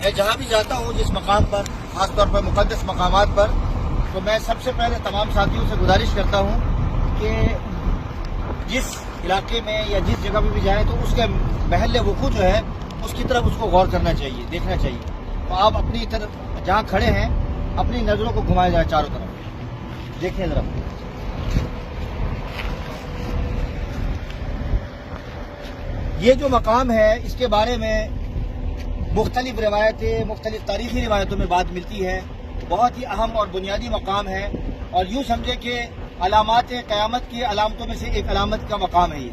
میں جہاں بھی جاتا ہوں جس مقام پر، خاص طور پر مقدس مقامات پر، تو میں سب سے پہلے تمام ساتھیوں سے گزارش کرتا ہوں کہ جس علاقے میں یا جس جگہ پہ بھی جائیں تو اس کے محل وقوع جو ہے اس کی طرف اس کو غور کرنا چاہیے، دیکھنا چاہیے. تو آپ اپنی طرف جہاں کھڑے ہیں اپنی نظروں کو گھمائے جائے چاروں طرف، دیکھیں ذرا. یہ جو مقام ہے اس کے بارے میں مختلف روایتیں، مختلف تاریخی روایتوں میں بات ملتی ہے. بہت ہی اہم اور بنیادی مقام ہے، اور یوں سمجھے کہ علامات قیامت کی علامتوں میں سے ایک علامت کا مقام ہے. یہ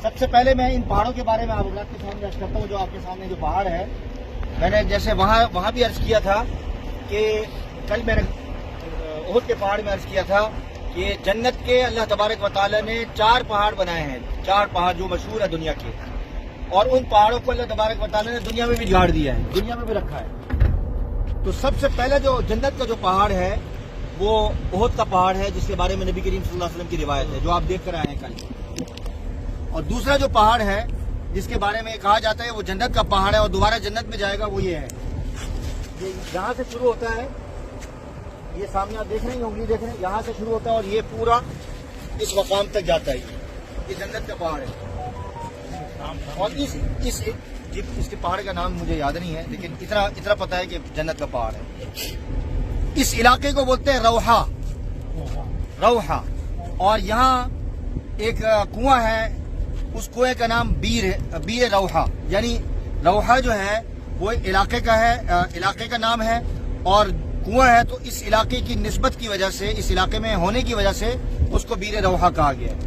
سب سے پہلے میں ان پہاڑوں کے بارے میں آپ کے سامنے عرض کرتا ہوں. جو آپ کے سامنے جو پہاڑ ہے، میں نے جیسے وہاں بھی عرض کیا تھا کہ کل میں نے احد کے پہاڑ میں عرض کیا تھا کہ جنت کے اللہ تبارک و تعالی نے 4 پہاڑ بنائے ہیں، 4 پہاڑ جو مشہور ہے دنیا کے، اور ان پہاڑوں کو اللہ تبارک و تعالی نے دنیا میں بھی گاڑ دیا ہے، دنیا میں بھی رکھا ہے. تو سب سے پہلا جو جنت کا جو پہاڑ ہے وہ احد کا پہاڑ ہے، جس کے بارے میں نبی کریم صلی اللہ علیہ وسلم کی روایت ہے جو آپ دیکھ کر آئے ہیں کل. اور دوسرا جو پہاڑ ہے جس کے بارے میں کہا جاتا ہے وہ جنت کا پہاڑ ہے اور دوبارہ جنت میں جائے گا، وہ یہ ہے. یہ یہاں سے شروع ہوتا ہے، یہ سامنے آپ دیکھ رہے ہیں، انگلی دیکھ رہے ہیں، یہاں سے شروع ہوتا ہے اور یہ پورا اس مقام تک جاتا ہے. یہ جنت کا پہاڑ ہے. اور اس کے پہاڑ کا نام مجھے یاد نہیں ہے، لیکن اتنا پتہ ہے کہ جنت کا پہاڑ ہے. اس علاقے کو بولتے ہیں روحا. اور یہاں ایک کنواں ہے، اس کنویں کا نام بیر روحا. یعنی روحا جو ہے وہ علاقے کا نام ہے، اور کنواں ہے تو اس علاقے کی نسبت کی وجہ سے، اس علاقے میں ہونے کی وجہ سے اس کو بیر روحا کہا گیا ہے.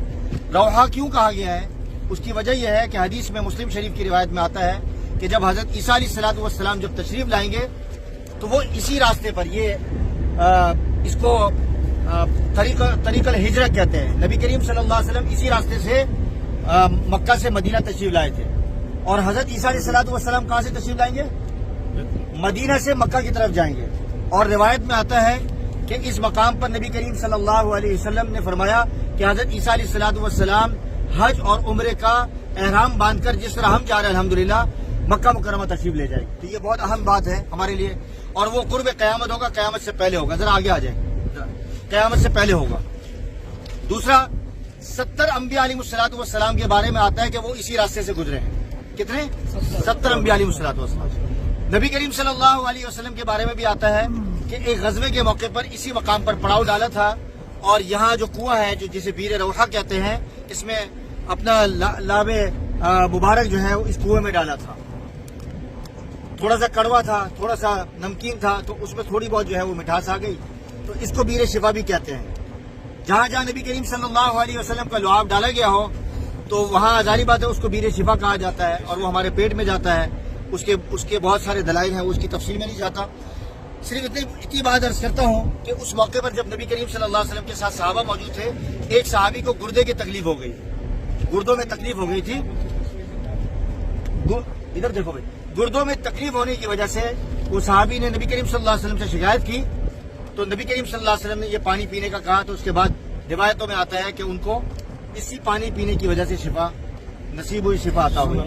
روحا کیوں کہا گیا ہے؟ اس کی وجہ یہ ہے کہ حدیث میں مسلم شریف کی روایت میں آتا ہے کہ جب حضرت عیسیٰ علیہ السلام جب تشریف لائیں گے تو وہ اسی راستے پر، اس کو طریق الہجرت کہتے ہیں. نبی کریم صلی اللہ علیہ وسلم اسی راستے سے مکہ سے مدینہ تشریف لائے تھے. اور حضرت عیسیٰ علیہ السلام کہاں سے تشریف لائیں گے؟ مدینہ سے مکہ کی طرف جائیں گے. اور روایت میں آتا ہے کہ اس مقام پر نبی کریم صلی اللہ علیہ وسلم نے فرمایا کہ حضرت عیسیٰ علیہ السلام حج اور عمرے کا احرام باندھ کر جس طرح ہم جا رہے ہیں الحمدللہ مکہ مکرمہ تشریف لے جائے. تو یہ بہت اہم بات ہے ہمارے لیے. اور وہ قرب قیامت ہوگا، قیامت سے پہلے ہوگا. ذرا آگے آ جائیں، قیامت سے پہلے ہوگا. دوسرا 70 انبیاء علیہ السلام کے بارے میں آتا ہے کہ وہ اسی راستے سے گزرے ہیں. کتنے؟ 70 انبیاء علیہ السلام. نبی کریم صلی اللہ علیہ وسلم کے بارے میں بھی آتا ہے کہ ایک غزوے کے موقع پر اسی مقام پر پڑاؤ ڈالا تھا، اور یہاں جو کنواں ہے جسے بیر روحا کہتے ہیں، اس میں اپنا لاب مبارک جو ہے اس کنویں میں ڈالا تھا. تھوڑا سا کڑوا تھا، تھوڑا سا نمکین تھا، تو اس میں تھوڑی بہت جو ہے وہ مٹھاس آ گئی، تو اس کو بیر شفا بھی کہتے ہیں. جہاں جہاں نبی کریم صلی اللہ علیہ وسلم کا لعاب ڈالا گیا ہو تو وہاں ظاہری بات ہے اس کو بیر شفا کہا جاتا ہے، اور وہ ہمارے پیٹ میں جاتا ہے. اس کے بہت سارے دلائل ہیں، اس کی تفصیل میں نہیں جاتا. صرف اتنی بات عرض کرتا ہوں کہ اس موقع پر جب نبی کریم صلی اللہ علیہ وسلم کے ساتھ صحابہ موجود تھے، ایک صحابی کو گردے کی تکلیف ہو گئی، گردوں میں تکلیف ہو گئی تھی. ادھر دیکھو بھائی، گردوں میں تکلیف ہونے کی وجہ سے وہ صحابی نے نبی کریم صلی اللہ علیہ وسلم سے شکایت کی. تو نبی کریم صلی اللہ علیہ وسلم نے یہ پانی پینے کا کہا. تو اس کے بعد روایتوں میں آتا ہے کہ ان کو اسی پانی پینے کی وجہ سے شفا نصیب ہوئی، شفا عطا ہوئی.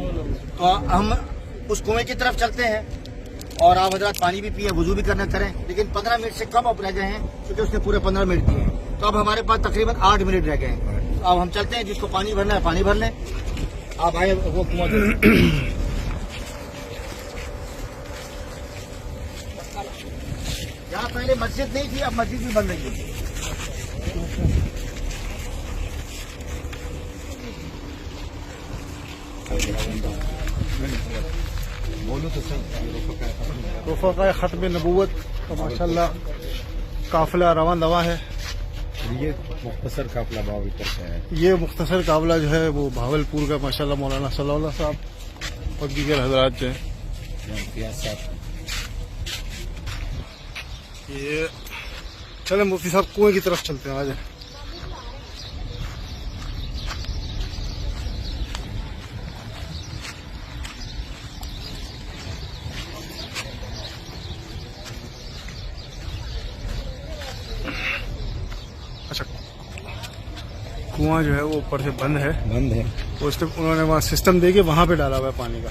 تو ہم اس کنویں کی طرف چلتے ہیں، اور آپ حضرات پانی بھی پیئیں، وضو بھی کریں، لیکن 15 منٹ سے کم اب رہ گئے ہیں کیونکہ اس نے پورے 15 منٹ دیے ہیں. تو اب ہمارے پاس تقریباً 8 منٹ رہ گئے ہیں. اب ہم چلتے ہیں، جس کو پانی بھرنا ہے پانی بھر لیں. آپ آئے وہ کنواں یہاں پہلے مسجد نہیں تھی، اب مسجد بھی بن رہی ہے. رفقائے ختم نبوت کا ماشاءاللہ قافلہ رواں دواں ہے. یہ مختصر قافلہ بھاولپور سے ہے. یہ مختصر قافلہ جو ہے وہ بھاولپور کا ماشاءاللہ مولانا صلی اللہ صاحب اور دیگر حضرات جو ہیں یہ. چلیں مفتی صاحب کنویں کی طرف چلتے ہیں، آ جائیں. اچھا، کنواں جو ہے وہ اوپر سے بند ہے. وہ انہوں نے وہاں سسٹم دے کے وہاں پہ ڈالا ہوا ہے پانی کا.